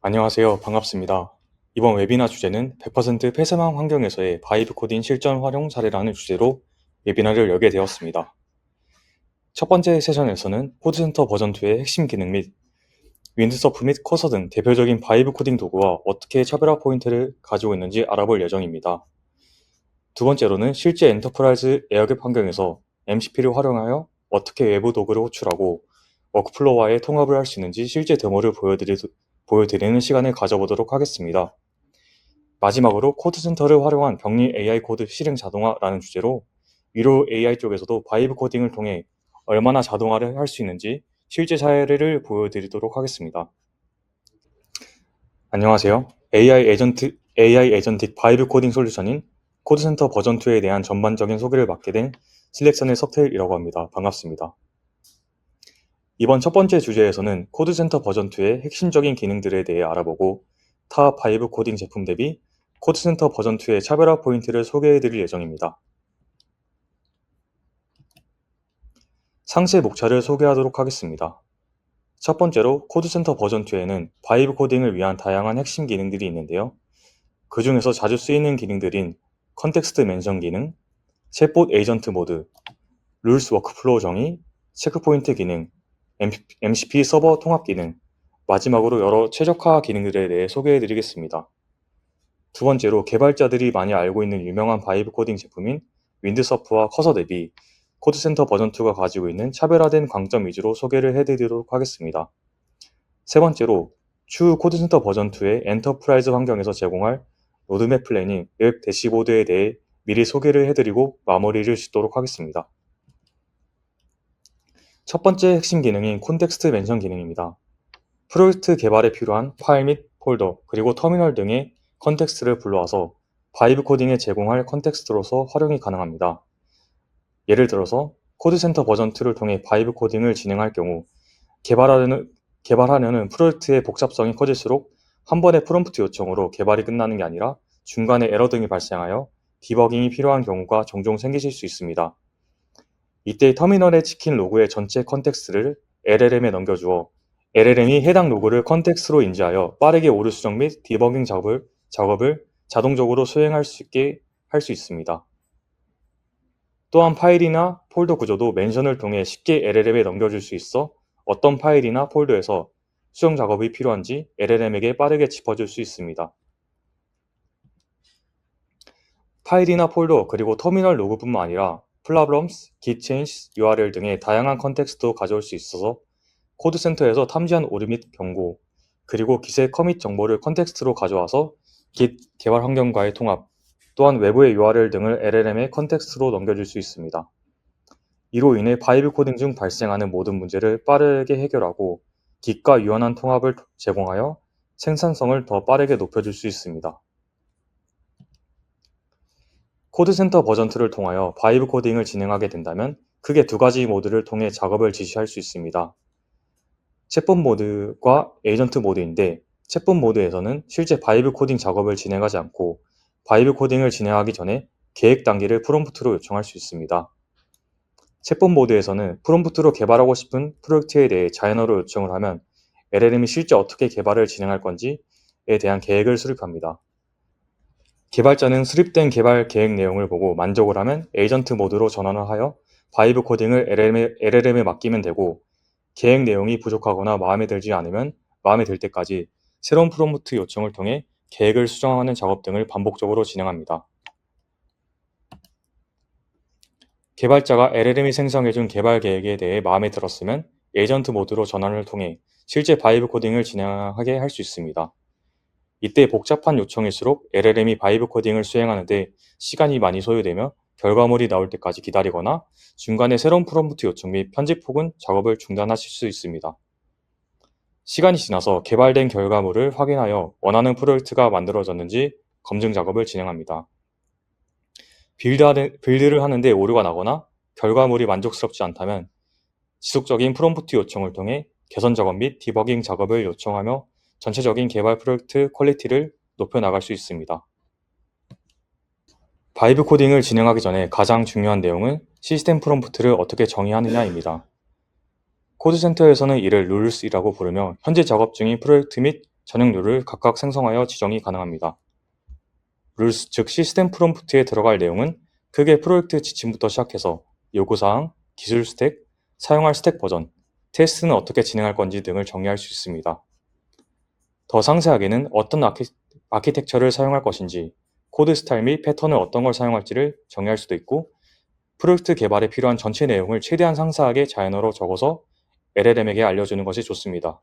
안녕하세요. 반갑습니다. 이번 웨비나 주제는 100% 폐쇄망 환경에서의 바이브 코딩 실전 활용 사례라는 주제로 웨비나를 열게 되었습니다. 첫 번째 세션에서는 코드센터 버전2의 핵심 기능 및 윈드서프 및 커서 등 대표적인 바이브 코딩 도구와 어떻게 차별화 포인트를 가지고 있는지 알아볼 예정입니다. 두 번째로는 실제 엔터프라이즈 에어갭 환경에서 MCP를 활용하여 어떻게 외부 도구를 호출하고 워크플로우와의 통합을 할 수 있는지 실제 데모를 보여드리는 시간을 가져보도록 하겠습니다. 마지막으로 코드센터를 활용한 격리 AI 코드 실행 자동화라는 주제로 위로 AI 쪽에서도 바이브 코딩을 통해 얼마나 자동화를 할 수 있는지 실제 사례를 보여드리도록 하겠습니다. 안녕하세요. AI 에전틱 바이브 코딩 솔루션인 코드센터 버전2에 대한 전반적인 소개를 맡게 된 실렉션의 석태일이라고 합니다. 반갑습니다. 이번 첫 번째 주제에서는 코드센터 버전2의 핵심적인 기능들에 대해 알아보고 타 바이브 코딩 제품 대비 코드센터 버전2의 차별화 포인트를 소개해드릴 예정입니다. 상세 목차를 소개하도록 하겠습니다. 첫 번째로 코드센터 버전2에는 바이브 코딩을 위한 다양한 핵심 기능들이 있는데요. 그 중에서 자주 쓰이는 기능들인 컨텍스트 멘션 기능, 챗봇 에이전트 모드, 룰스 워크플로우 정의, 체크포인트 기능, MCP 서버 통합 기능, 마지막으로 여러 최적화 기능들에 대해 소개해드리겠습니다. 두 번째로 개발자들이 많이 알고 있는 유명한 바이브 코딩 제품인 윈드서프와 커서 대비 코드센터 버전2가 가지고 있는 차별화된 강점 위주로 소개를 해드리도록 하겠습니다. 세 번째로 추후 코드센터 버전2의 엔터프라이즈 환경에서 제공할 로드맵 플래닝, 웹 대시보드에 대해 미리 소개를 해드리고 마무리를 짓도록 하겠습니다. 첫 번째 핵심 기능인 콘텍스트 멘션 기능입니다. 프로젝트 개발에 필요한 파일 및 폴더, 그리고 터미널 등의 컨텍스트를 불러와서 바이브 코딩에 제공할 컨텍스트로서 활용이 가능합니다. 예를 들어서 코드센터 버전2를 통해 바이브 코딩을 진행할 경우 개발하려는 프로젝트의 복잡성이 커질수록 한 번의 프롬프트 요청으로 개발이 끝나는 게 아니라 중간에 에러 등이 발생하여 디버깅이 필요한 경우가 종종 생기실 수 있습니다. 이때 터미널에 찍힌 로그의 전체 컨텍스트를 LLM에 넘겨주어 LLM이 해당 로그를 컨텍스트로 인지하여 빠르게 오류 수정 및 디버깅 작업을 자동적으로 수행할 수 있게 할 수 있습니다. 또한 파일이나 폴더 구조도 멘션을 통해 쉽게 LLM에 넘겨줄 수 있어 어떤 파일이나 폴더에서 수정 작업이 필요한지 LLM에게 빠르게 짚어줄 수 있습니다. 파일이나 폴더 그리고 터미널 로그뿐만 아니라 problems, git change, URL 등의 다양한 컨텍스트도 가져올 수 있어서 코드센터에서 탐지한 오류 및 경고, 그리고 깃의 커밋 정보를 컨텍스트로 가져와서 git 개발 환경과의 통합, 또한 외부의 URL 등을 LLM의 컨텍스트로 넘겨줄 수 있습니다. 이로 인해 바이브 코딩 중 발생하는 모든 문제를 빠르게 해결하고 git과 유연한 통합을 제공하여 생산성을 더 빠르게 높여줄 수 있습니다. 코드센터 버전2를 통하여 바이브 코딩을 진행하게 된다면 크게 두 가지 모드를 통해 작업을 지시할 수 있습니다. 챗봇 모드과 에이전트 모드인데 챗봇 모드에서는 실제 바이브 코딩 작업을 진행하지 않고 바이브 코딩을 진행하기 전에 계획 단계를 프롬프트로 요청할 수 있습니다. 챗봇 모드에서는 프롬프트로 개발하고 싶은 프로젝트에 대해 자연어로 요청을 하면 LLM이 실제 어떻게 개발을 진행할 건지에 대한 계획을 수립합니다. 개발자는 수립된 개발 계획 내용을 보고 만족을 하면 에이전트 모드로 전환을 하여 바이브 코딩을 LLM에 맡기면 되고 계획 내용이 부족하거나 마음에 들지 않으면 마음에 들 때까지 새로운 프롬프트 요청을 통해 계획을 수정하는 작업 등을 반복적으로 진행합니다. 개발자가 LLM이 생성해준 개발 계획에 대해 마음에 들었으면 에이전트 모드로 전환을 통해 실제 바이브 코딩을 진행하게 할 수 있습니다. 이때 복잡한 요청일수록 LLM이 바이브 코딩을 수행하는데 시간이 많이 소요되며 결과물이 나올 때까지 기다리거나 중간에 새로운 프롬프트 요청 및 편집 혹은 작업을 중단하실 수 있습니다. 시간이 지나서 개발된 결과물을 확인하여 원하는 프로젝트가 만들어졌는지 검증 작업을 진행합니다. 빌드를 하는데 오류가 나거나 결과물이 만족스럽지 않다면 지속적인 프롬프트 요청을 통해 개선 작업 및 디버깅 작업을 요청하며 전체적인 개발 프로젝트 퀄리티를 높여나갈 수 있습니다. 바이브 코딩을 진행하기 전에 가장 중요한 내용은 시스템 프롬프트를 어떻게 정의하느냐입니다. 코드센터에서는 이를 룰스이라고 부르며 현재 작업 중인 프로젝트 및 전용 룰을 각각 생성하여 지정이 가능합니다. 룰스, 즉 시스템 프롬프트에 들어갈 내용은 크게 프로젝트 지침부터 시작해서 요구사항, 기술 스택, 사용할 스택 버전, 테스트는 어떻게 진행할 건지 등을 정리할 수 있습니다. 더 상세하게는 어떤 아키텍처를 사용할 것인지, 코드 스타일 및 패턴을 어떤 걸 사용할지를 정의할 수도 있고, 프로젝트 개발에 필요한 전체 내용을 최대한 상세하게 자연어로 적어서 LLM에게 알려주는 것이 좋습니다.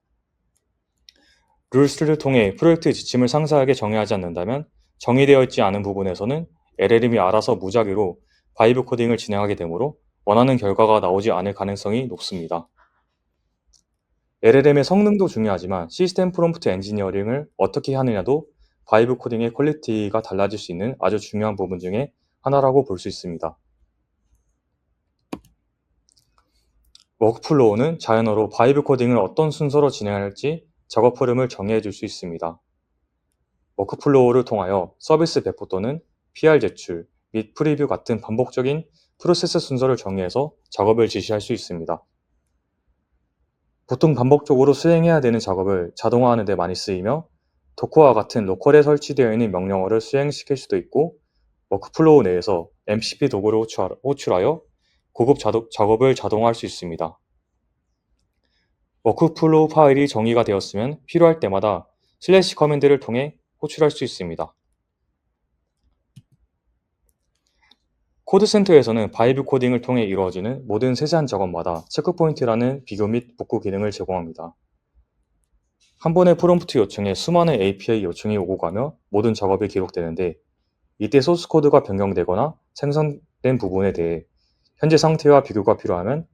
룰스를 통해 프로젝트 지침을 상세하게 정의하지 않는다면 정의되어 있지 않은 부분에서는 LLM이 알아서 무작위로 바이브 코딩을 진행하게 되므로 원하는 결과가 나오지 않을 가능성이 높습니다. LLM의 성능도 중요하지만 시스템 프롬프트 엔지니어링을 어떻게 하느냐도 바이브 코딩의 퀄리티가 달라질 수 있는 아주 중요한 부분 중에 하나라고 볼 수 있습니다. 워크플로우는 자연어로 바이브 코딩을 어떤 순서로 진행할지 작업 흐름을 정의해 줄 수 있습니다. 워크플로우를 통하여 서비스 배포 또는 PR 제출 및 프리뷰 같은 반복적인 프로세스 순서를 정의해서 작업을 지시할 수 있습니다. 보통 반복적으로 수행해야 되는 작업을 자동화하는 데 많이 쓰이며 도커와 같은 로컬에 설치되어 있는 명령어를 수행시킬 수도 있고 워크플로우 내에서 MCP 도구를 호출하여 고급 작업을 자동화할 수 있습니다. 워크플로우 파일이 정의가 되었으면 필요할 때마다 슬래시 커맨드를 통해 호출할 수 있습니다. 코드센터에서는 바이브 코딩을 통해 이루어지는 모든 세세한 작업마다 체크포인트라는 비교 및 복구 기능을 제공합니다. 한 번의 프롬프트 요청에 수많은 API 요청이 오고 가며 모든 작업이 기록되는데 이때 소스 코드가 변경되거나 생성된 부분에 대해 현재 상태와 비교가 필요하면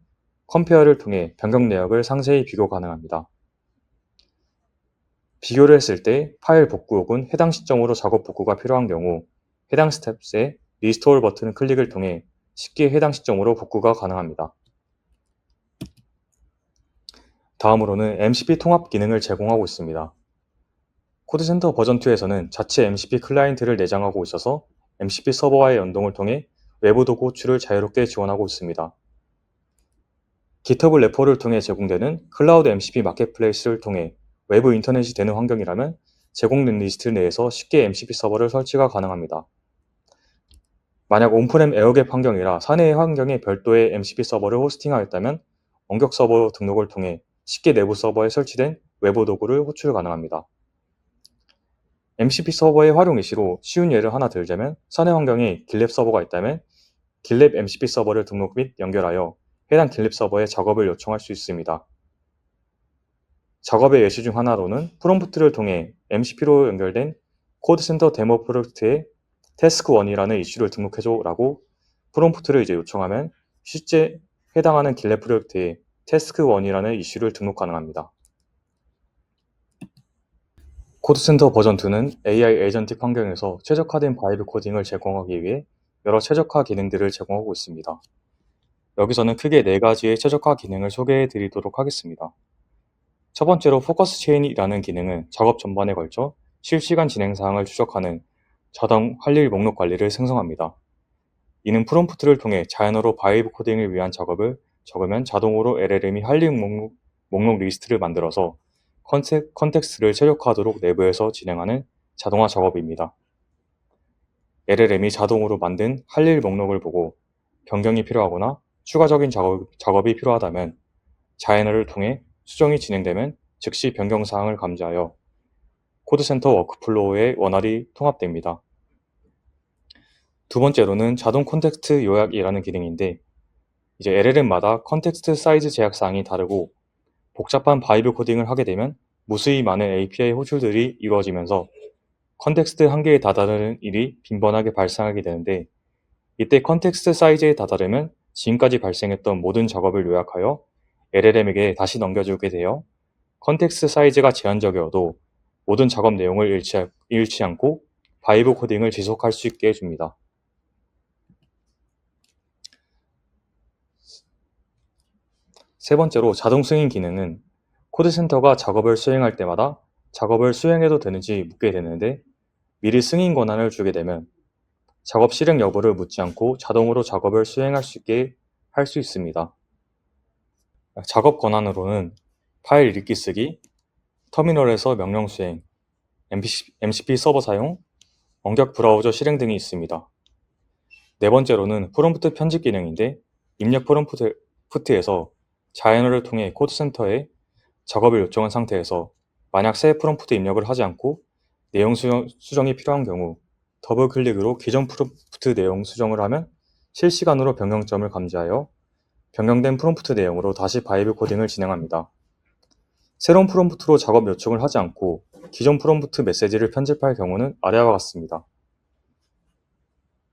컴페어를 통해 변경 내역을 상세히 비교 가능합니다. 비교를 했을 때 파일 복구 혹은 해당 시점으로 작업 복구가 필요한 경우 해당 스텝스의 리스토어 버튼 클릭을 통해 쉽게 해당 시점으로 복구가 가능합니다. 다음으로는 MCP 통합 기능을 제공하고 있습니다. 코드센터 버전2에서는 자체 MCP 클라이언트를 내장하고 있어서 MCP 서버와의 연동을 통해 외부 도구 호출을 자유롭게 지원하고 있습니다. GitHub 레포를 통해 제공되는 클라우드 MCP 마켓플레이스를 통해 외부 인터넷이 되는 환경이라면 제공된 리스트 내에서 쉽게 MCP 서버를 설치가 가능합니다. 만약 온프렘 에어갭 환경이라 사내의 환경에 별도의 MCP 서버를 호스팅하였다면 원격 서버 등록을 통해 쉽게 내부 서버에 설치된 외부 도구를 호출 가능합니다. MCP 서버의 활용이 시로 쉬운 예를 하나 들자면 사내 환경에 길랩 서버가 있다면 길랩 MCP 서버를 등록 및 연결하여 해당 길랩 서버에 작업을 요청할 수 있습니다. 작업의 예시 중 하나로는 프롬프트를 통해 MCP로 연결된 코드센터 데모 프로젝트에 태스크1이라는 이슈를 등록해줘 라고 프롬프트를 요청하면 실제 해당하는 길랩 프로젝트에 태스크1이라는 이슈를 등록 가능합니다. 코드센터 버전2는 AI 에이전틱 환경에서 최적화된 바이브 코딩을 제공하기 위해 여러 최적화 기능들을 제공하고 있습니다. 여기서는 크게 4가지의 최적화 기능을 소개해 드리도록 하겠습니다. 첫 번째로 포커스 체인이라는 기능은 작업 전반에 걸쳐 실시간 진행 사항을 추적하는 자동 할 일 목록 관리를 생성합니다. 이는 프롬프트를 통해 자연어로 바이브 코딩을 위한 작업을 적으면 자동으로 LLM이 할 일 목록 리스트를 만들어서 컨텍스트를 최적화하도록 내부에서 진행하는 자동화 작업입니다. LLM이 자동으로 만든 할 일 목록을 보고 변경이 필요하거나 추가적인 작업이 필요하다면 자연어를 통해 수정이 진행되면 즉시 변경 사항을 감지하여 코드센터 워크플로우에 원활히 통합됩니다. 두 번째로는 자동 콘텍스트 요약이라는 기능인데 LLM마다 컨텍스트 사이즈 제약 사항이 다르고 복잡한 바이브 코딩을 하게 되면 무수히 많은 API 호출들이 이루어지면서 컨텍스트 한계에 다다르는 일이 빈번하게 발생하게 되는데 이때 컨텍스트 사이즈에 다다르면 지금까지 발생했던 모든 작업을 요약하여 LLM에게 다시 넘겨주게 되어 컨텍스트 사이즈가 제한적이어도 모든 작업 내용을 잃지 않고 바이브 코딩을 지속할 수 있게 해줍니다. 세 번째로 자동 승인 기능은 코드센터가 작업을 수행할 때마다 작업을 수행해도 되는지 묻게 되는데 미리 승인 권한을 주게 되면 작업 실행 여부를 묻지 않고 자동으로 작업을 수행할 수 있게 할 수 있습니다. 작업 권한으로는 파일 읽기 쓰기, 터미널에서 명령 수행, MCP 서버 사용, 원격 브라우저 실행 등이 있습니다. 네 번째로는 프롬프트 편집 기능인데 입력 프롬프트에서 자연어를 통해 코드센터에 작업을 요청한 상태에서 만약 새 프롬프트 입력을 하지 않고 내용 수정이 필요한 경우 더블 클릭으로 기존 프롬프트 내용 수정을 하면 실시간으로 변경점을 감지하여 변경된 프롬프트 내용으로 다시 바이브 코딩을 진행합니다. 새로운 프롬프트로 작업 요청을 하지 않고 기존 프롬프트 메시지를 편집할 경우는 아래와 같습니다.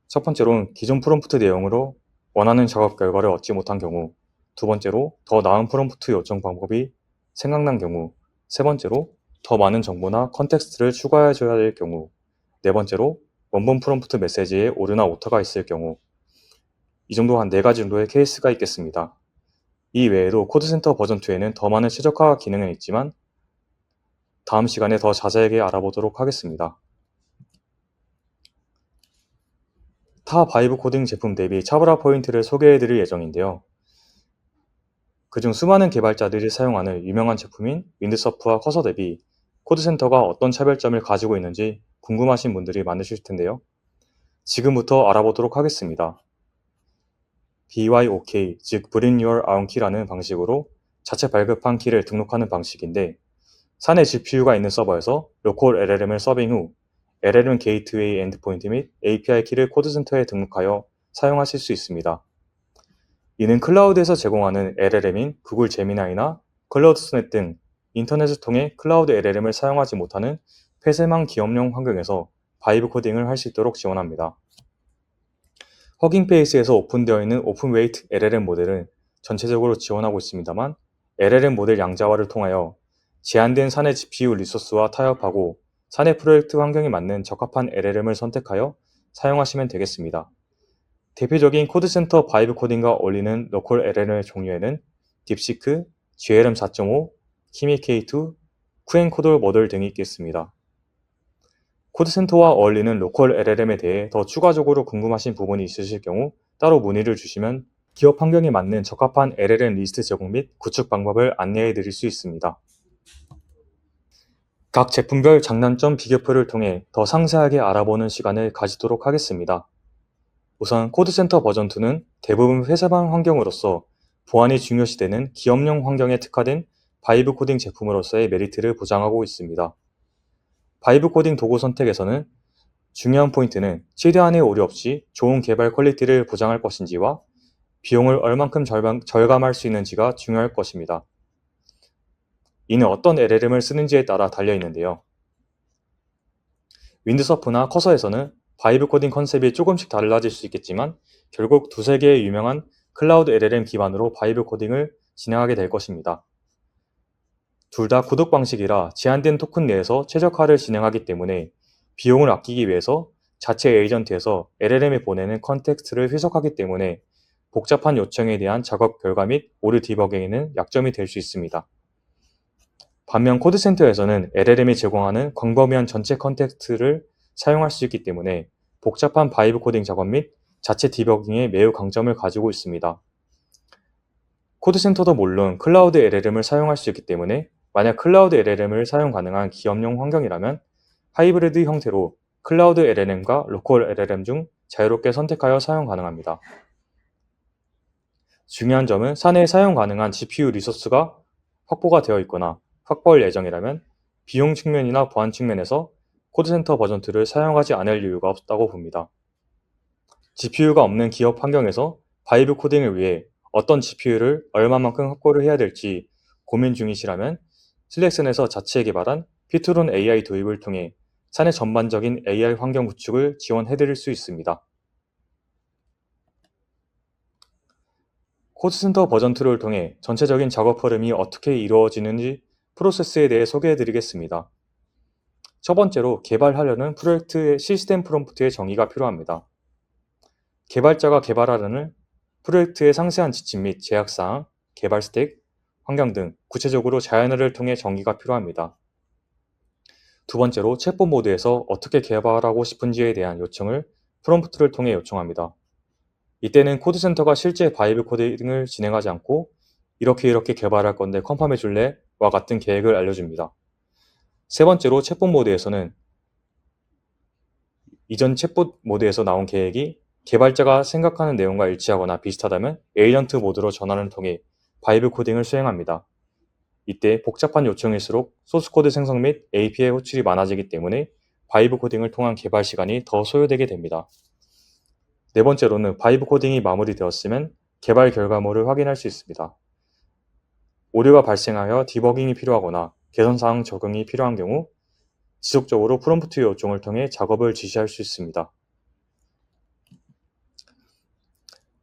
첫 번째로는 기존 프롬프트 내용으로 원하는 작업 결과를 얻지 못한 경우, 두 번째로 더 나은 프롬프트 요청 방법이 생각난 경우, 세 번째로 더 많은 정보나 컨텍스트를 추가해줘야 될 경우, 네 번째로 원본 프롬프트 메시지에 오류나 오타가 있을 경우, 이 정도 한 4가지 정도의 케이스가 있겠습니다. 이 외에도 코드센터 버전2에는 더 많은 최적화 기능은 있지만 다음 시간에 더 자세하게 알아보도록 하겠습니다. 타 바이브 코딩 제품 대비 차별화 포인트를 소개해드릴 예정인데요. 그중 수많은 개발자들이 사용하는 유명한 제품인 윈드서프와 커서 대비 코드센터가 어떤 차별점을 가지고 있는지 궁금하신 분들이 많으실 텐데요. 지금부터 알아보도록 하겠습니다. BYOK, 즉 Bring Your Own Key라는 방식으로 자체 발급한 키를 등록하는 방식인데 사내 GPU가 있는 서버에서 로컬 LLM을 서빙 후 LLM 게이트웨이 엔드포인트 및 API 키를 코드센터에 등록하여 사용하실 수 있습니다. 이는 클라우드에서 제공하는 LLM인 구글 제미나이나 클라우드 소넷 등 인터넷을 통해 클라우드 LLM을 사용하지 못하는 폐쇄망 기업용 환경에서 바이브 코딩을 할 수 있도록 지원합니다. 허깅페이스에서 오픈되어 있는 오픈웨이트 LLM 모델은 전체적으로 지원하고 있습니다만 LLM 모델 양자화를 통하여 제한된 사내 GPU 리소스와 타협하고 사내 프로젝트 환경에 맞는 적합한 LLM을 선택하여 사용하시면 되겠습니다. 대표적인 코드센터 바이브 코딩과 어울리는 로컬 LLM의 종류에는 딥시크, GLM 4.5, 키미 K2, 쿠엔코돌 모델 등이 있겠습니다. 코드센터와 어울리는 로컬 LLM에 대해 더 추가적으로 궁금하신 부분이 있으실 경우 따로 문의를 주시면 기업 환경에 맞는 적합한 LLM 리스트 제공 및 구축 방법을 안내해 드릴 수 있습니다. 각 제품별 장단점 비교표를 통해 더 상세하게 알아보는 시간을 가지도록 하겠습니다. 우선 코드센터 버전2는 대부분 회사방 환경으로서 보안이 중요시되는 기업용 환경에 특화된 바이브 코딩 제품으로서의 메리트를 보장하고 있습니다. 바이브 코딩 도구 선택에서는 중요한 포인트는 최대한의 오류 없이 좋은 개발 퀄리티를 보장할 것인지와 비용을 얼만큼 절감할 수 있는지가 중요할 것입니다. 이는 어떤 LLM을 쓰는지에 따라 달려 있는데요. 윈드서프나 커서에서는 바이브 코딩 컨셉이 조금씩 달라질 수 있겠지만 결국 두세 개의 유명한 클라우드 LLM 기반으로 바이브 코딩을 진행하게 될 것입니다. 둘 다 구독 방식이라 제한된 토큰 내에서 최적화를 진행하기 때문에 비용을 아끼기 위해서 자체 에이전트에서 LLM에 보내는 컨텍스트를 해석하기 때문에 복잡한 요청에 대한 작업 결과 및 오류 디버깅에는 약점이 될 수 있습니다. 반면 코드센터에서는 LLM이 제공하는 광범위한 전체 컨텍스트를 사용할 수 있기 때문에 복잡한 바이브 코딩 작업 및 자체 디버깅에 매우 강점을 가지고 있습니다. 코드센터도 물론 클라우드 LLM을 사용할 수 있기 때문에 만약 클라우드 LLM을 사용 가능한 기업용 환경이라면 하이브리드 형태로 클라우드 LLM과 로컬 LLM 중 자유롭게 선택하여 사용 가능합니다. 중요한 점은 사내에 사용 가능한 GPU 리소스가 확보가 되어 있거나 확보할 예정이라면 비용 측면이나 보안 측면에서 코드센터 버전2를 사용하지 않을 이유가 없다고 봅니다. GPU가 없는 기업 환경에서 바이브 코딩을 위해 어떤 GPU를 얼마만큼 확보를 해야 될지 고민 중이시라면 슬랙슨에서 자체 개발한 피트론 AI 도입을 통해 사내 전반적인 AI 환경 구축을 지원해드릴 수 있습니다. 코드센터 버전2를 통해 전체적인 작업 흐름이 어떻게 이루어지는지 프로세스에 대해 소개해드리겠습니다. 첫 번째로 개발하려는 프로젝트의 시스템 프롬프트의 정의가 필요합니다. 개발자가 개발하려는 프로젝트의 상세한 지침 및 제약사항, 개발 스택, 환경 등 구체적으로 자연어를 통해 정의가 필요합니다. 두 번째로 챗봇 모드에서 어떻게 개발하고 싶은지에 대한 요청을 프롬프트를 통해 요청합니다. 이때는 코드센터가 실제 바이브 코딩을 진행하지 않고 이렇게 개발할 건데 컨펌해 줄래? 와 같은 계획을 알려줍니다. 세 번째로 챗봇 모드에서는 이전 챗봇 모드에서 나온 계획이 개발자가 생각하는 내용과 일치하거나 비슷하다면 에이전트 모드로 전환을 통해 바이브 코딩을 수행합니다. 이때 복잡한 요청일수록 소스코드 생성 및 API 호출이 많아지기 때문에 바이브 코딩을 통한 개발 시간이 더 소요되게 됩니다. 네 번째로는 바이브 코딩이 마무리되었으면 개발 결과물을 확인할 수 있습니다. 오류가 발생하여 디버깅이 필요하거나 개선사항 적용이 필요한 경우 지속적으로 프롬프트 요청을 통해 작업을 지시할 수 있습니다.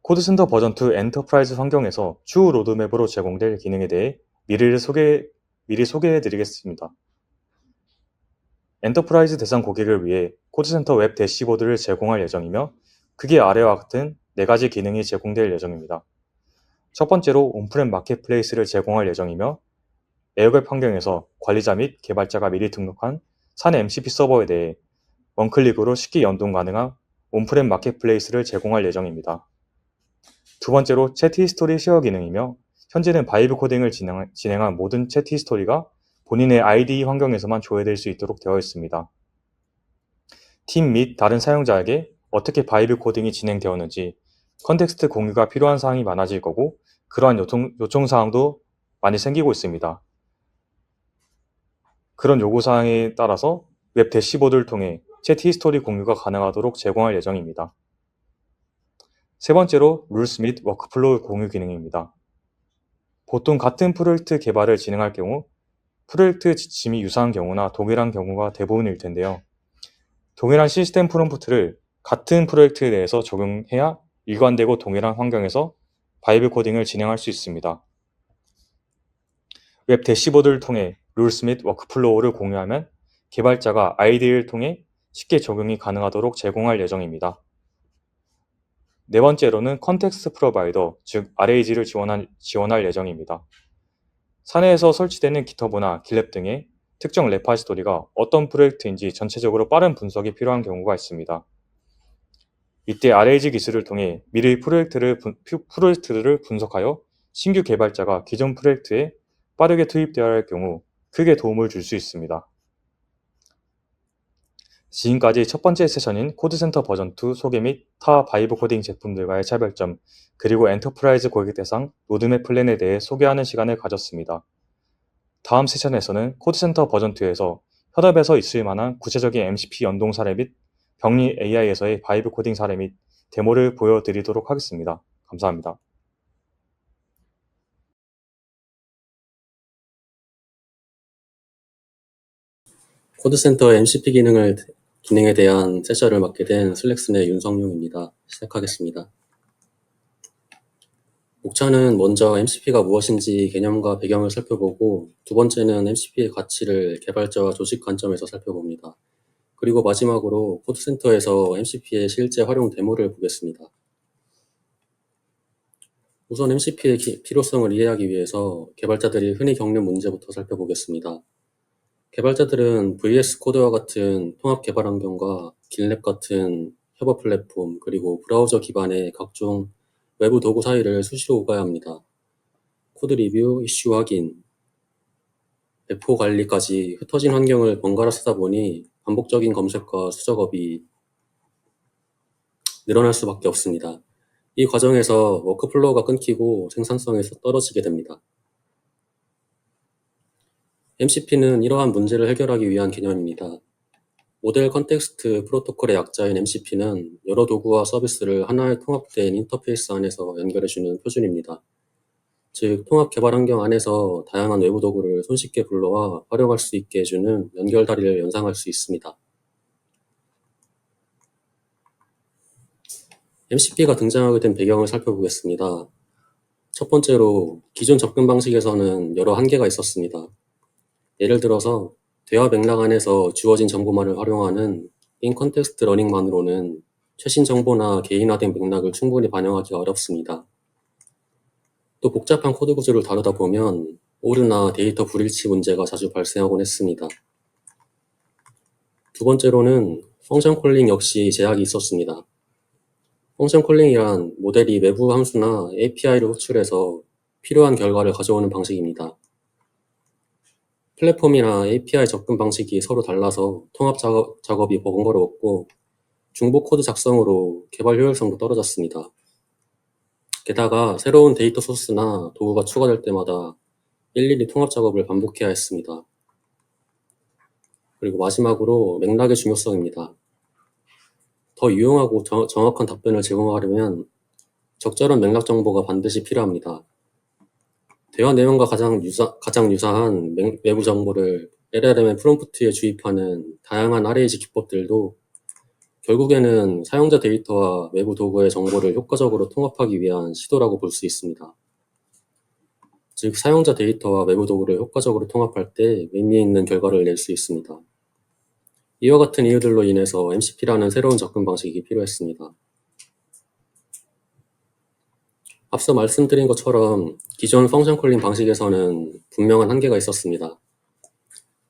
코드센터 버전2 엔터프라이즈 환경에서 추후 로드맵으로 제공될 기능에 대해 미리 소개해 드리겠습니다. 엔터프라이즈 대상 고객을 위해 코드센터 웹 대시보드를 제공할 예정이며 크기 아래와 같은 4가지 기능이 제공될 예정입니다. 첫 번째로 온프렘 마켓플레이스를 제공할 예정이며 에어웹 환경에서 관리자 및 개발자가 미리 등록한 사내 MCP 서버에 대해 원클릭으로 쉽게 연동 가능한 온프렘 마켓플레이스를 제공할 예정입니다. 두 번째로 채트 히스토리 쉐어 기능이며 현재는 바이브 코딩을 진행한 모든 채트 히스토리가 본인의 IDE 환경에서만 조회될 수 있도록 되어 있습니다. 팀 및 다른 사용자에게 어떻게 바이브 코딩이 진행되었는지 컨텍스트 공유가 필요한 사항이 많아질 거고 그러한 요청 사항도 많이 생기고 있습니다. 그런 요구사항에 따라서 웹 대시보드를 통해 채트 히스토리 공유가 가능하도록 제공할 예정입니다. 세 번째로 룰스 및 워크플로우 공유 기능입니다. 보통 같은 프로젝트 개발을 진행할 경우 프로젝트 지침이 유사한 경우나 동일한 경우가 대부분일 텐데요. 동일한 시스템 프롬프트를 같은 프로젝트 내에서 적용해야 일관되고 동일한 환경에서 바이브 코딩을 진행할 수 있습니다. 웹 대시보드를 통해 룰스 및 워크플로우를 공유하면 개발자가 IDE를 통해 쉽게 적용이 가능하도록 제공할 예정입니다. 네 번째로는 컨텍스트 프로바이더, 즉 RAG를 지원할 예정입니다. 사내에서 설치되는 깃허브나 길랩 등의 특정 레파지토리가 어떤 프로젝트인지 전체적으로 빠른 분석이 필요한 경우가 있습니다. 이때 RAG 기술을 통해 미리 프로젝트를 분석하여 신규 개발자가 기존 프로젝트에 빠르게 투입되어야 할 경우 크게 도움을 줄 수 있습니다. 지금까지 첫 번째 세션인 코드센터 버전2 소개 및 타 바이브 코딩 제품들과의 차별점, 그리고 엔터프라이즈 고객 대상 로드맵 플랜에 대해 소개하는 시간을 가졌습니다. 다음 세션에서는 코드센터 버전2에서 현업에서 있을 만한 구체적인 MCP 연동 사례 및 병리 AI에서의 바이브 코딩 사례 및 데모를 보여드리도록 하겠습니다. 감사합니다. 코드센터 MCP 기능에 대한 세션을 맡게 된 슬랙슨의 윤성용입니다. 시작하겠습니다. 목차는 먼저 MCP가 무엇인지 개념과 배경을 살펴보고, 두 번째는 MCP의 가치를 개발자와 조직 관점에서 살펴봅니다. 그리고 마지막으로 코드센터에서 MCP의 실제 활용 데모를 보겠습니다. 우선 MCP의 필요성을 이해하기 위해서 개발자들이 흔히 겪는 문제부터 살펴보겠습니다. 개발자들은 VS 코드와 같은 통합 개발 환경과 길랩 같은 협업 플랫폼, 그리고 브라우저 기반의 각종 외부 도구 사이를 수시로 오가야 합니다. 코드 리뷰, 이슈 확인, 배포 관리까지 흩어진 환경을 번갈아 쓰다 보니 반복적인 검색과 수작업이 늘어날 수밖에 없습니다. 이 과정에서 워크플로우가 끊기고 생산성에서 떨어지게 됩니다. MCP는 이러한 문제를 해결하기 위한 개념입니다. 모델 컨텍스트 프로토콜의 약자인 MCP는 여러 도구와 서비스를 하나의 통합된 인터페이스 안에서 연결해주는 표준입니다. 즉, 통합 개발 환경 안에서 다양한 외부 도구를 손쉽게 불러와 활용할 수 있게 해주는 연결다리를 연상할 수 있습니다. MCP가 등장하게 된 배경을 살펴보겠습니다. 첫 번째로, 기존 접근 방식에서는 여러 한계가 있었습니다. 예를 들어서 대화 맥락 안에서 주어진 정보만을 활용하는 인컨텍스트 러닝만으로는 최신 정보나 개인화된 맥락을 충분히 반영하기가 어렵습니다. 또 복잡한 코드 구조를 다루다 보면 오류나 데이터 불일치 문제가 자주 발생하곤 했습니다. 두 번째로는 펑션 콜링 역시 제약이 있었습니다. 펑션 콜링이란 모델이 외부 함수나 API를 호출해서 필요한 결과를 가져오는 방식입니다. 플랫폼이나 API 접근 방식이 서로 달라서 통합 작업이 번거로웠고 중복 코드 작성으로 개발 효율성도 떨어졌습니다. 게다가 새로운 데이터 소스나 도구가 추가될 때마다 일일이 통합 작업을 반복해야 했습니다. 그리고 마지막으로 맥락의 중요성입니다. 더 유용하고 정확한 답변을 제공하려면 적절한 맥락 정보가 반드시 필요합니다. 대화 내용과 가장 유사한 외부 정보를 LLM의 프롬프트에 주입하는 다양한 RAG 기법들도 결국에는 사용자 데이터와 외부 도구의 정보를 효과적으로 통합하기 위한 시도라고 볼 수 있습니다. 즉, 사용자 데이터와 외부 도구를 효과적으로 통합할 때 의미 있는 결과를 낼 수 있습니다. 이와 같은 이유들로 인해서 MCP라는 새로운 접근 방식이 필요했습니다. 앞서 말씀드린 것처럼 기존 펑션 콜링 방식에서는 분명한 한계가 있었습니다.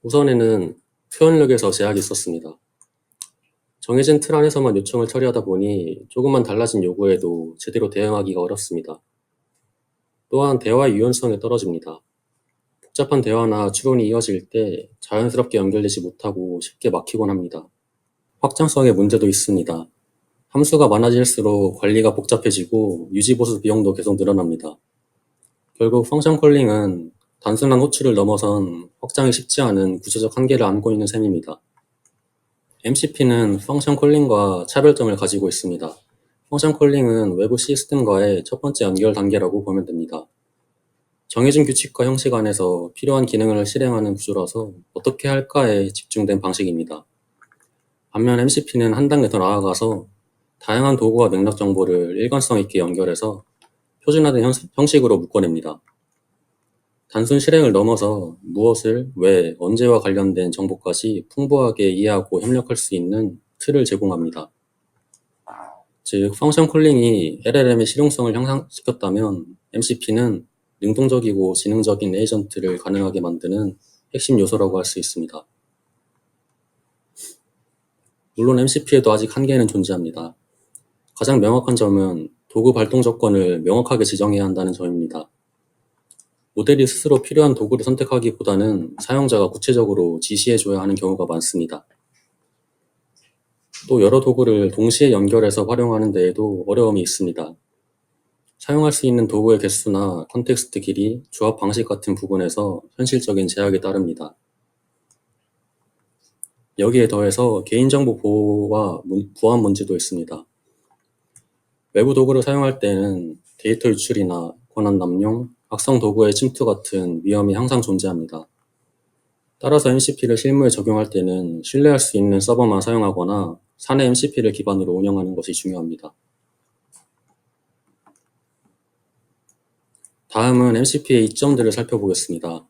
우선에는 표현력에서 제약이 있었습니다. 정해진 틀 안에서만 요청을 처리하다 보니 조금만 달라진 요구에도 제대로 대응하기가 어렵습니다. 또한 대화의 유연성이 떨어집니다. 복잡한 대화나 추론이 이어질 때 자연스럽게 연결되지 못하고 쉽게 막히곤 합니다. 확장성의 문제도 있습니다. 함수가 많아질수록 관리가 복잡해지고 유지보수 비용도 계속 늘어납니다. 결국 펑션 콜링은 단순한 호출을 넘어선 확장이 쉽지 않은 구조적 한계를 안고 있는 셈입니다. MCP는 펑션 콜링과 차별점을 가지고 있습니다. 펑션 콜링은 외부 시스템과의 첫 번째 연결 단계라고 보면 됩니다. 정해진 규칙과 형식 안에서 필요한 기능을 실행하는 구조라서 어떻게 할까에 집중된 방식입니다. 반면 MCP는 한 단계 더 나아가서 다양한 도구와 맥락 정보를 일관성 있게 연결해서 표준화된 형식으로 묶어냅니다. 단순 실행을 넘어서 무엇을, 왜, 언제와 관련된 정보까지 풍부하게 이해하고 협력할 수 있는 틀을 제공합니다. 즉, 펑션 콜링이 LLM의 실용성을 향상시켰다면 MCP는 능동적이고 지능적인 에이전트를 가능하게 만드는 핵심 요소라고 할 수 있습니다. 물론 MCP에도 아직 한계는 존재합니다. 가장 명확한 점은 도구 발동 조건을 명확하게 지정해야 한다는 점입니다. 모델이 스스로 필요한 도구를 선택하기보다는 사용자가 구체적으로 지시해줘야 하는 경우가 많습니다. 또 여러 도구를 동시에 연결해서 활용하는 데에도 어려움이 있습니다. 사용할 수 있는 도구의 개수나 컨텍스트 길이, 조합 방식 같은 부분에서 현실적인 제약이 따릅니다. 여기에 더해서 개인정보 보호와 보안 문제도 있습니다. 외부 도구를 사용할 때는 데이터 유출이나 권한 남용, 악성 도구의 침투 같은 위험이 항상 존재합니다. 따라서 MCP를 실무에 적용할 때는 신뢰할 수 있는 서버만 사용하거나 사내 MCP를 기반으로 운영하는 것이 중요합니다. 다음은 MCP의 이점들을 살펴보겠습니다.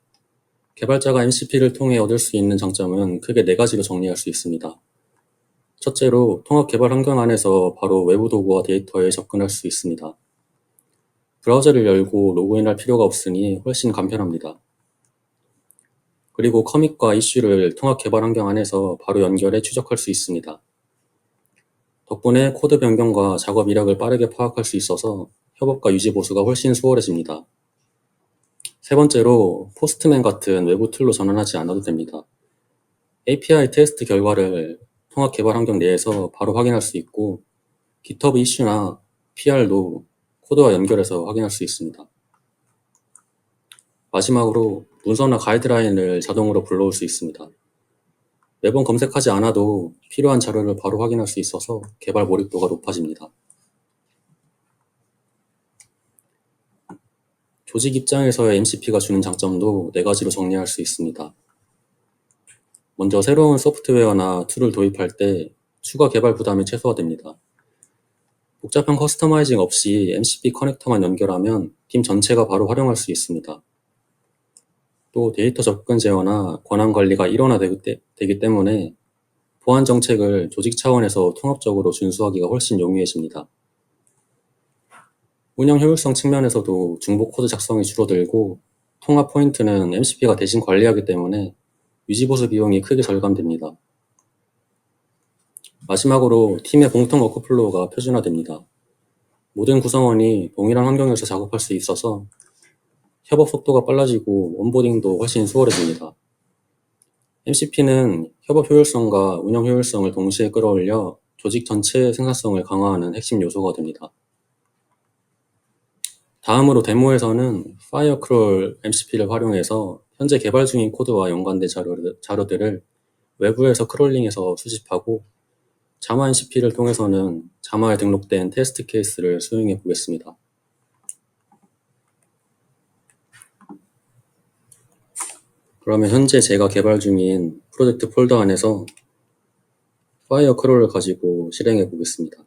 개발자가 MCP를 통해 얻을 수 있는 장점은 크게 4가지로 정리할 수 있습니다. 첫째로 통합 개발 환경 안에서 바로 외부 도구와 데이터에 접근할 수 있습니다. 브라우저를 열고 로그인할 필요가 없으니 훨씬 간편합니다. 그리고 커밋과 이슈를 통합 개발 환경 안에서 바로 연결해 추적할 수 있습니다. 덕분에 코드 변경과 작업 이력을 빠르게 파악할 수 있어서 협업과 유지 보수가 훨씬 수월해집니다. 세 번째로 포스트맨 같은 외부 툴로 전환하지 않아도 됩니다. API 테스트 결과를 통합 개발 환경 내에서 바로 확인할 수 있고 GitHub 이슈나 PR도 코드와 연결해서 확인할 수 있습니다. 마지막으로 문서나 가이드라인을 자동으로 불러올 수 있습니다. 매번 검색하지 않아도 필요한 자료를 바로 확인할 수 있어서 개발 몰입도가 높아집니다. 조직 입장에서의 MCP가 주는 장점도 4가지로 정리할 수 있습니다. 먼저 새로운 소프트웨어나 툴을 도입할 때 추가 개발 부담이 최소화됩니다. 복잡한 커스터마이징 없이 MCP 커넥터만 연결하면 팀 전체가 바로 활용할 수 있습니다. 또 데이터 접근 제어나 권한 관리가 일원화되기 때문에 보안 정책을 조직 차원에서 통합적으로 준수하기가 훨씬 용이해집니다. 운영 효율성 측면에서도 중복 코드 작성이 줄어들고 통합 포인트는 MCP가 대신 관리하기 때문에 유지보수 비용이 크게 절감됩니다. 마지막으로 팀의 공통 워크플로우가 표준화됩니다. 모든 구성원이 동일한 환경에서 작업할 수 있어서 협업 속도가 빨라지고 온보딩도 훨씬 수월해집니다. MCP는 협업 효율성과 운영 효율성을 동시에 끌어올려 조직 전체의 생산성을 강화하는 핵심 요소가 됩니다. 다음으로 데모에서는 파이어크롤 MCP를 활용해서 현재 개발 중인 코드와 연관된 자료들을 외부에서 크롤링해서 수집하고 자마 MCP를 통해서는 자마에 등록된 테스트 케이스를 수행해 보겠습니다. 그러면 현재 제가 개발 중인 프로젝트 폴더 안에서 파이어크롤을 가지고 실행해 보겠습니다.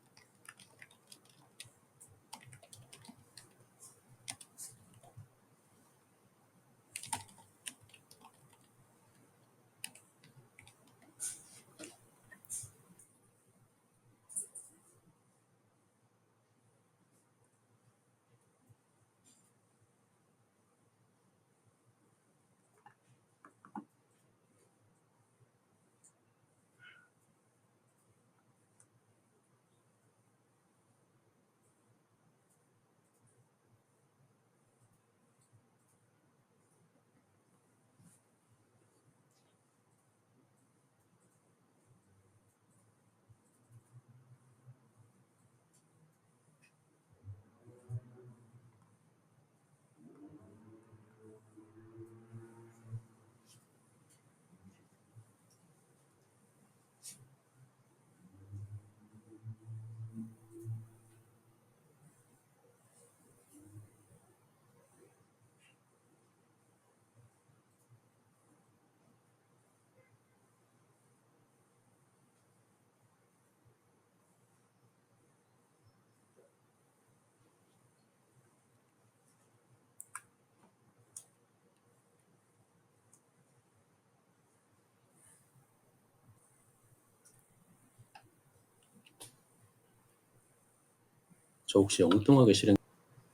저 혹시 엉뚱하게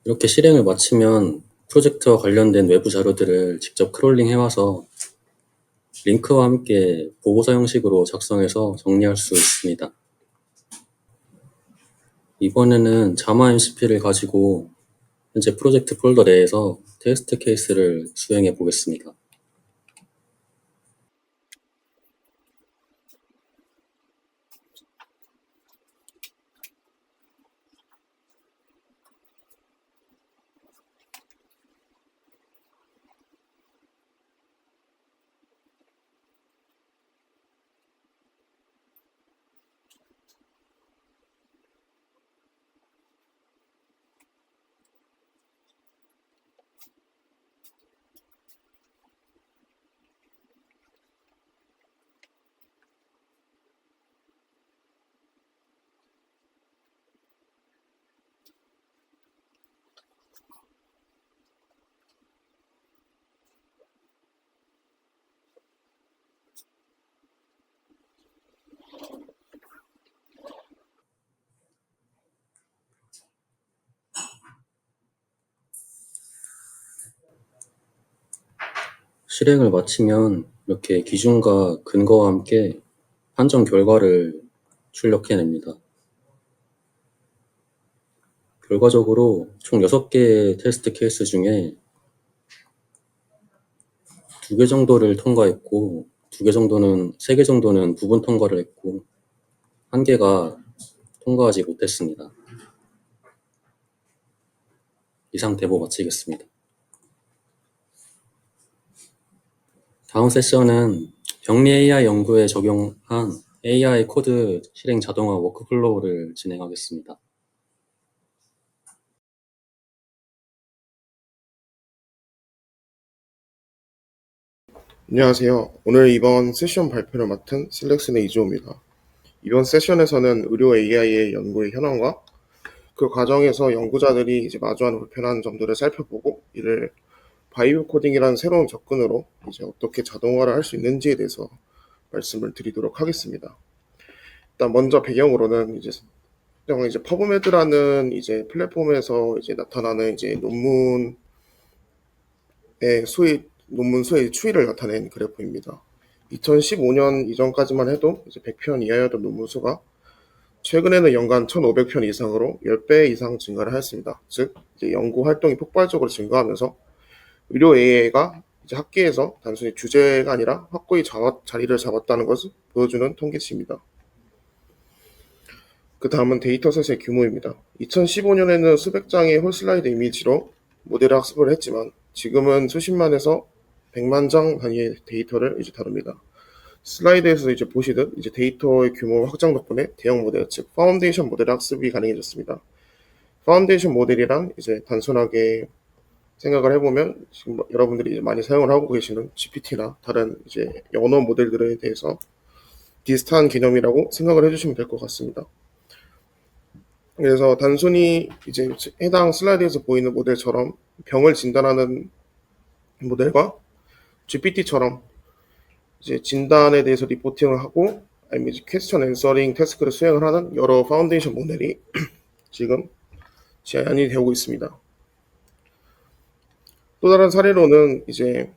이렇게 실행을 마치면 프로젝트와 관련된 외부 자료들을 직접 크롤링 해와서 링크와 함께 보고서 형식으로 작성해서 정리할 수 있습니다. 이번에는 자마 MCP를 가지고 현재 프로젝트 폴더 내에서 테스트 케이스를 수행해 보겠습니다. 실행을 마치면 이렇게 기준과 근거와 함께 판정 결과를 출력해냅니다. 결과적으로 총 6개의 테스트 케이스 중에 2개 정도를 통과했고 3개 정도는 부분 통과를 했고 1개가 통과하지 못했습니다. 이상 데모 마치겠습니다. 다음 세션은 병리 AI 연구에 적용한 AI 코드 실행 자동화 워크플로우를 진행하겠습니다. 안녕하세요. 오늘 이번 세션 발표를 맡은 슬랙슨의 이주호입니다. 이번 세션에서는 의료 AI의 연구의 현황과 그 과정에서 연구자들이 이제 마주하는 불편한 점들을 살펴보고 이를 바이브 코딩이라는 새로운 접근으로 이제 어떻게 자동화를 할 수 있는지에 대해서 말씀을 드리도록 하겠습니다. 일단 먼저 배경으로는 이제 퍼브메드라는 이제 플랫폼에서 이제 나타나는 이제 논문 수의 추이를 나타낸 그래프입니다. 2015년 이전까지만 해도 이제 100편 이하였던 논문 수가 최근에는 연간 1,500편 이상으로 10배 이상 증가를 하였습니다. 즉, 이제 연구 활동이 폭발적으로 증가하면서 의료 AI가 이제 학계에서 단순히 주제가 아니라 확고히 자리를 잡았다는 것을 보여주는 통계치입니다. 그 다음은 데이터셋의 규모입니다. 2015년에는 수백 장의 홀슬라이드 이미지로 모델 학습을 했지만 지금은 수십만에서 100만 장 단위의 데이터를 이제 다룹니다. 슬라이드에서 이제 보시듯 이제 데이터의 규모 확장 덕분에 대형 모델, 즉 파운데이션 모델 학습이 가능해졌습니다. 파운데이션 모델이란 이제 단순하게 생각을 해보면 지금 여러분들이 이제 많이 사용을 하고 계시는 GPT나 다른 이제 언어 모델들에 대해서 비슷한 개념이라고 생각을 해주시면 될 것 같습니다. 그래서 단순히 이제 해당 슬라이드에서 보이는 모델처럼 병을 진단하는 모델과 GPT처럼 이제 진단에 대해서 리포팅을 하고 아니면 이제 퀘스천 앤서링 태스크를 수행을 하는 여러 파운데이션 모델이 지금 제안이 되고 있습니다. 또 다른 사례로는 이제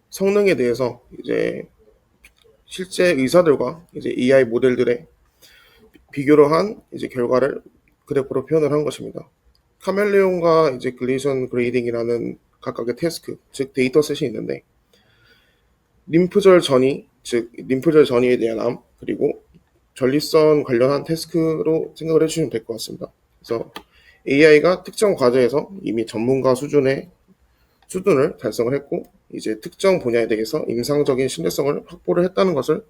성능에 대해서 이제 실제 의사들과 이제 AI 모델들의 비교를 한 이제 결과를 그래프로 표현을 한 것입니다. 카멜레온과 이제 글리션 그레이딩이라는 각각의 태스크, 즉 데이터셋이 있는데 림프절 전이에 대한 암 그리고 전립선 관련한 태스크로 생각을 해주시면 될 것 같습니다. 그래서 AI가 특정 과제에서 이미 전문가 수준을 달성을 했고 이제 특정 분야에 대해서 임상적인 신뢰성을 확보를 했다는 것을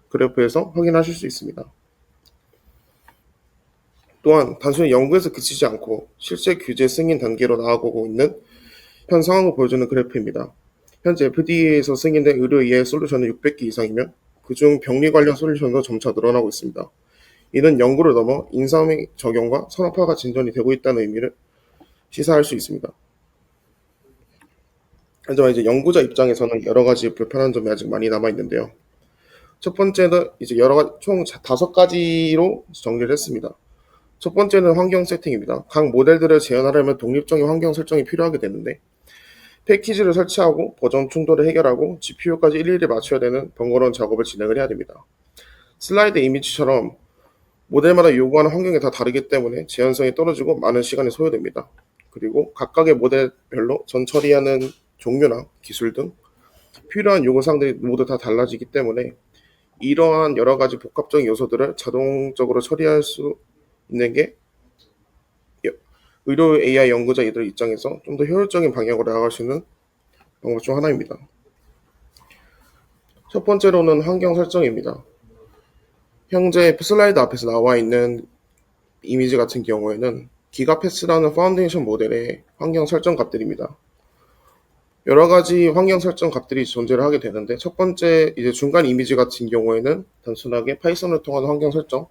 그래프에서 확인하실 수 있습니다. 또한 단순히 연구에서 그치지 않고 실제 규제 승인 단계로 나아가고 있는 현 상황을 보여주는 그래프입니다. 현재 FDA에서 승인된 의료 AI 솔루션은 600개 이상이며 그중 병리 관련 솔루션도 점차 늘어나고 있습니다. 이는 연구를 넘어 인사의 적용과 산업화가 진전이 되고 있다는 의미를 시사할 수 있습니다. 하지만 이제 연구자 입장에서는 여러 가지 불편한 점이 아직 많이 남아 있는데요. 첫 번째는 이제 총 5가지로 정리를 했습니다. 첫 번째는 환경 세팅입니다. 각 모델들을 재현하려면 독립적인 환경 설정이 필요하게 되는데 패키지를 설치하고 버전 충돌을 해결하고 GPU까지 일일이 맞춰야 되는 번거로운 작업을 진행을 해야 됩니다. 슬라이드 이미지처럼 모델마다 요구하는 환경이 다 다르기 때문에 재현성이 떨어지고 많은 시간이 소요됩니다. 그리고 각각의 모델별로 전 처리하는 종류나 기술 등 필요한 요구사항들이 모두 다 달라지기 때문에 이러한 여러 가지 복합적인 요소들을 자동적으로 처리할 수 있는 게 의료 AI 연구자이들 입장에서 좀 더 효율적인 방향으로 나아갈 수 있는 방법 중 하나입니다. 첫 번째로는 환경 설정입니다. 현재 슬라이드 앞에서 나와 있는 이미지 같은 경우에는 기가패스라는 파운데이션 모델의 환경 설정 값들입니다. 여러 가지 환경 설정 값들이 존재를 하게 되는데 첫 번째 이제 중간 이미지 같은 경우에는 단순하게 파이썬을 통한 환경 설정,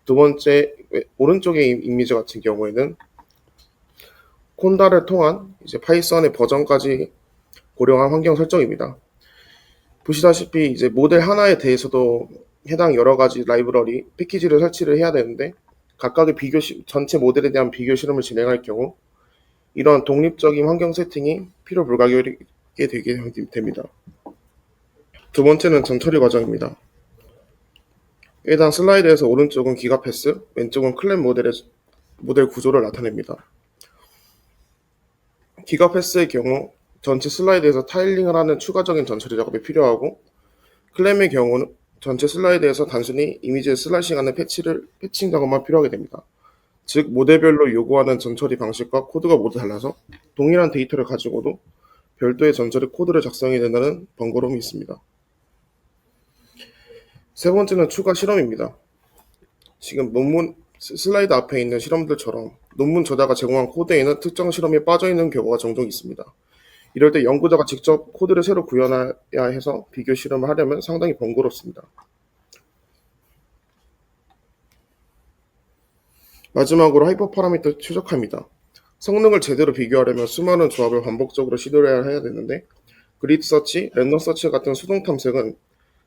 두 번째 오른쪽의 이미지 같은 경우에는 콘다를 통한 이제 파이썬의 버전까지 고려한 환경 설정입니다. 보시다시피 이제 모델 하나에 대해서도 해당 여러 가지 라이브러리, 패키지를 설치를 해야 되는데 각각의 전체 모델에 대한 비교 실험을 진행할 경우 이러한 독립적인 환경 세팅이 필요 불가결하게 되게 됩니다. 두 번째는 전처리 과정입니다. 해당 슬라이드에서 오른쪽은 기가패스, 왼쪽은 클램 모델 구조를 나타냅니다. 기가패스의 경우 전체 슬라이드에서 타일링을 하는 추가적인 전처리 작업이 필요하고 클램의 경우는 전체 슬라이드에서 단순히 이미지를 슬라이싱하는 패칭 작업만 필요하게 됩니다. 즉 모델별로 요구하는 전처리 방식과 코드가 모두 달라서 동일한 데이터를 가지고도 별도의 전처리 코드를 작성해야 된다는 번거로움이 있습니다. 세 번째는 추가 실험입니다. 지금 슬라이드 앞에 있는 실험들처럼 논문 저자가 제공한 코드에는 특정 실험이 빠져있는 경우가 종종 있습니다. 이럴 때 연구자가 직접 코드를 새로 구현해야 해서 비교 실험을 하려면 상당히 번거롭습니다. 마지막으로 하이퍼 파라미터 최적화입니다. 성능을 제대로 비교하려면 수많은 조합을 반복적으로 시도를 해야 되는데 그리드 서치, 랜덤 서치 같은 수동 탐색은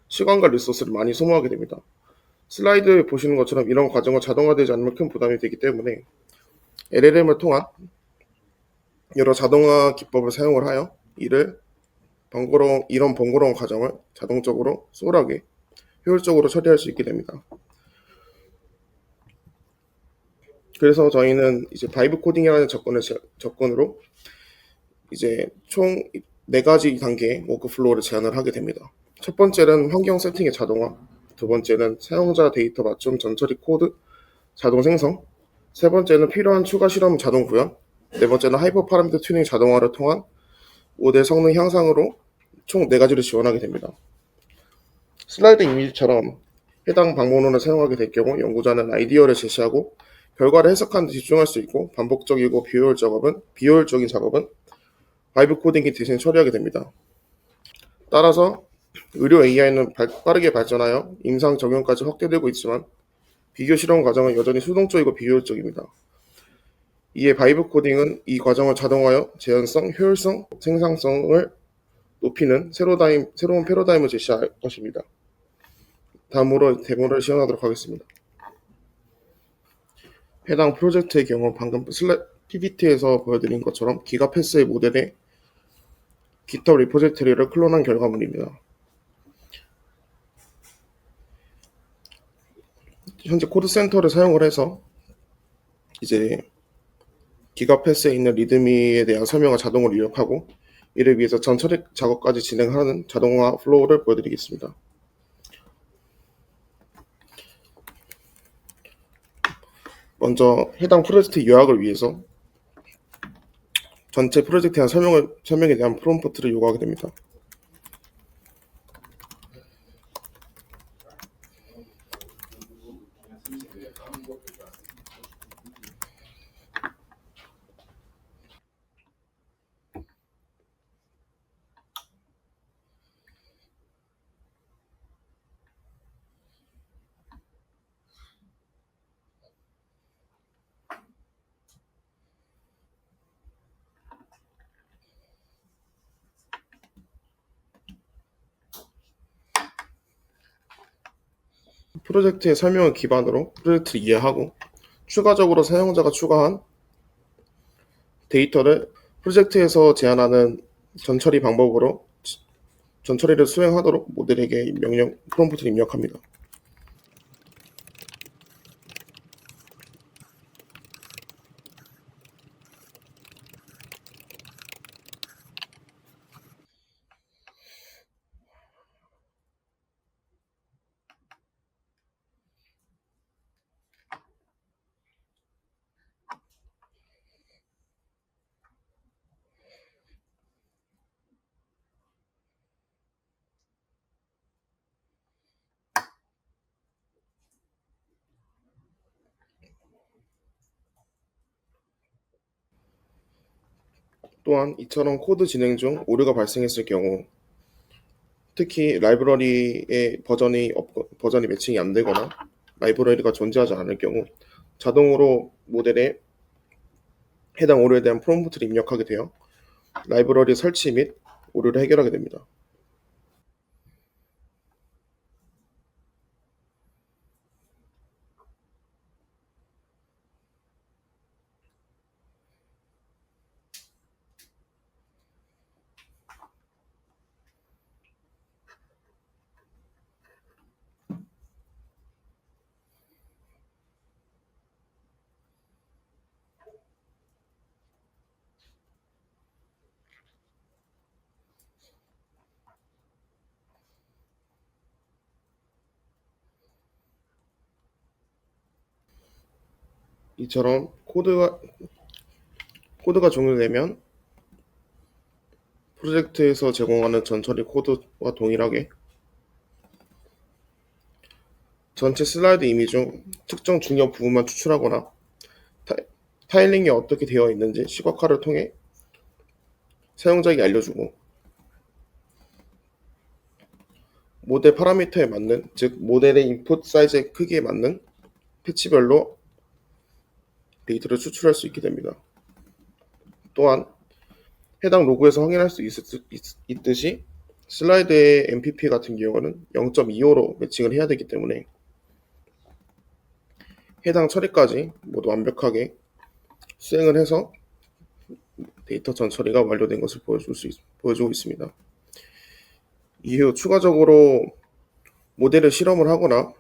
시간과 리소스를 많이 소모하게 됩니다. 슬라이드에 보시는 것처럼 이런 과정을 자동화되지 않으면 큰 부담이 되기 때문에 LLM을 통한 여러 자동화 기법을 사용을 하여 이런 번거로운 과정을 자동적으로 수월하게 효율적으로 처리할 수 있게 됩니다. 그래서 저희는 이제 바이브 코딩이라는 접근으로 이제 총 4가지 단계의 워크플로우를 제안을 하게 됩니다. 첫 번째는 환경 세팅의 자동화, 두 번째는 사용자 데이터 맞춤 전처리 코드 자동 생성, 세 번째는 필요한 추가 실험 자동 구현, 네 번째는 하이퍼 파라미터 튜닝 자동화를 통한 모델 성능 향상으로 총 4가지를 지원하게 됩니다. 슬라이드 이미지처럼 해당 방법론을 사용하게 될 경우 연구자는 아이디어를 제시하고 결과를 해석하는 데 집중할 수 있고 반복적이고 비효율적인 작업은 바이브 코딩이 대신 처리하게 됩니다. 따라서 의료 AI는 빠르게 발전하여 임상 적용까지 확대되고 있지만 비교 실험 과정은 여전히 수동적이고 비효율적입니다. 이에 바이브 코딩은 이 과정을 자동화하여 재현성, 효율성, 생산성을 높이는 새로운 패러다임을 제시할 것입니다. 다음으로 데모를 시연하도록 하겠습니다. 해당 프로젝트의 경우 방금 PPT에서 보여드린 것처럼 기가패스의 모델에 GitHub 리포지토리를 클론한 결과물입니다. 현재 코드센터를 사용을 해서 이제 기가패스에 있는 리드미에 대한 설명을 자동으로 입력하고 이를 위해서 전처리 작업까지 진행하는 자동화 플로우를 보여드리겠습니다. 먼저 해당 프로젝트 요약을 위해서 전체 프로젝트에 대한 설명에 대한 프롬프트를 요구하게 됩니다. 프로젝트의 설명을 기반으로 프로젝트를 이해하고 추가적으로 사용자가 추가한 데이터를 프로젝트에서 제안하는 전처리 방법으로 전처리를 수행하도록 모델에게 프롬프트를 입력합니다. 또한 이처럼 코드 진행 중 오류가 발생했을 경우 특히 라이브러리의 버전이 매칭이 안 되거나 라이브러리가 존재하지 않을 경우 자동으로 모델에 해당 오류에 대한 프롬프트를 입력하게 되어 라이브러리 설치 및 오류를 해결하게 됩니다. 이처럼 코드가 종료되면 프로젝트에서 제공하는 전처리 코드와 동일하게 전체 슬라이드 이미 중 특정 중요 부분만 추출하거나 타일링이 어떻게 되어 있는지 시각화를 통해 사용자에게 알려주고 모델 파라미터에 맞는, 즉 모델의 인풋 사이즈의 크기에 맞는 패치별로 데이터를 추출할 수 있게 됩니다. 또한 해당 로그에서 확인할 수 있듯이 슬라이드의 MPP 같은 경우는 0.25로 매칭을 해야 되기 때문에 해당 처리까지 모두 완벽하게 수행을 해서 데이터 전처리가 완료된 것을 보여주고 있습니다. 이후 추가적으로 모델을 실험을 하거나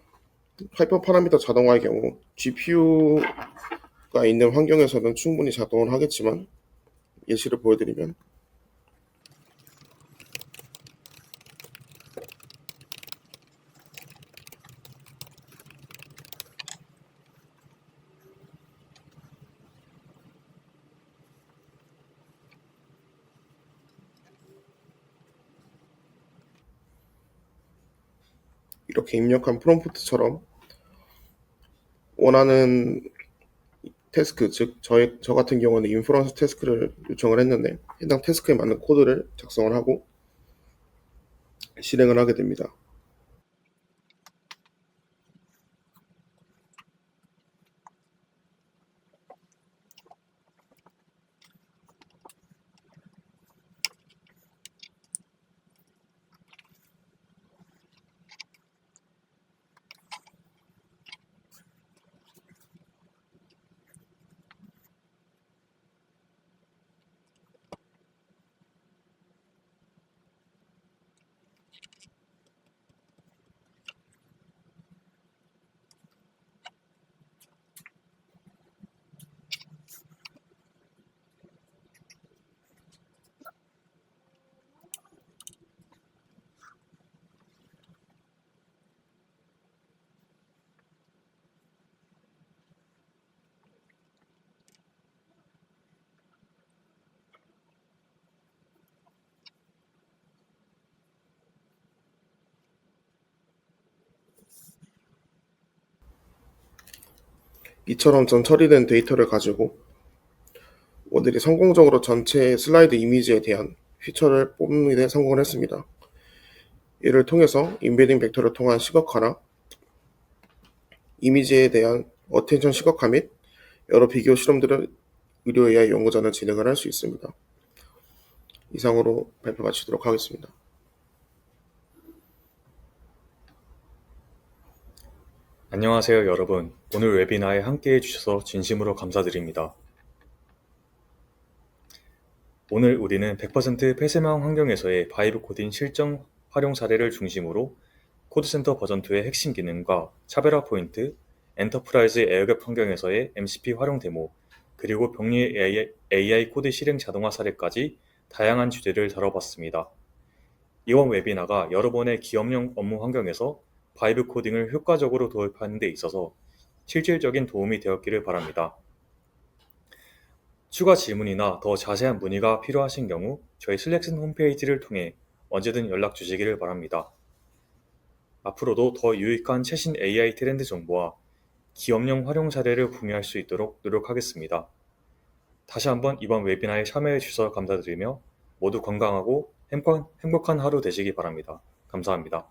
하이퍼 파라미터 자동화의 경우 GPU가 있는 환경에서는 충분히 작동을 하겠지만 예시를 보여드리면 이렇게 입력한 프롬프트처럼 원하는 태스크, 즉 저 같은 경우는 인프런스 태스크를 요청을 했는데 해당 태스크에 맞는 코드를 작성을 하고 실행을 하게 됩니다. 이처럼 전 처리된 데이터를 가지고 모델이 성공적으로 전체 슬라이드 이미지에 대한 피처를 뽑는 데 성공을 했습니다. 이를 통해서 인베딩 벡터를 통한 시각화나 이미지에 대한 어텐션 시각화 및 여러 비교 실험들을 의료 AI 연구자는 진행을 할 수 있습니다. 이상으로 발표 마치도록 하겠습니다. 안녕하세요, 여러분. 오늘 웨비나에 함께해 주셔서 진심으로 감사드립니다. 오늘 우리는 100% 폐쇄망 환경에서의 바이브 코딩 실전 활용 사례를 중심으로 코드센터 버전2의 핵심 기능과 차별화 포인트, 엔터프라이즈 에어갭 환경에서의 MCP 활용 데모, 그리고 병리 AI 코드 실행 자동화 사례까지 다양한 주제를 다뤄봤습니다. 이번 웨비나가 여러분의 기업용 업무 환경에서 바이브 코딩을 효과적으로 도입하는 데 있어서 실질적인 도움이 되었기를 바랍니다. 추가 질문이나 더 자세한 문의가 필요하신 경우 저희 슬랙슨 홈페이지를 통해 언제든 연락 주시기를 바랍니다. 앞으로도 더 유익한 최신 AI 트렌드 정보와 기업용 활용 사례를 공유할 수 있도록 노력하겠습니다. 다시 한번 이번 웨비나에 참여해 주셔서 감사드리며 모두 건강하고 행복한 하루 되시기 바랍니다. 감사합니다.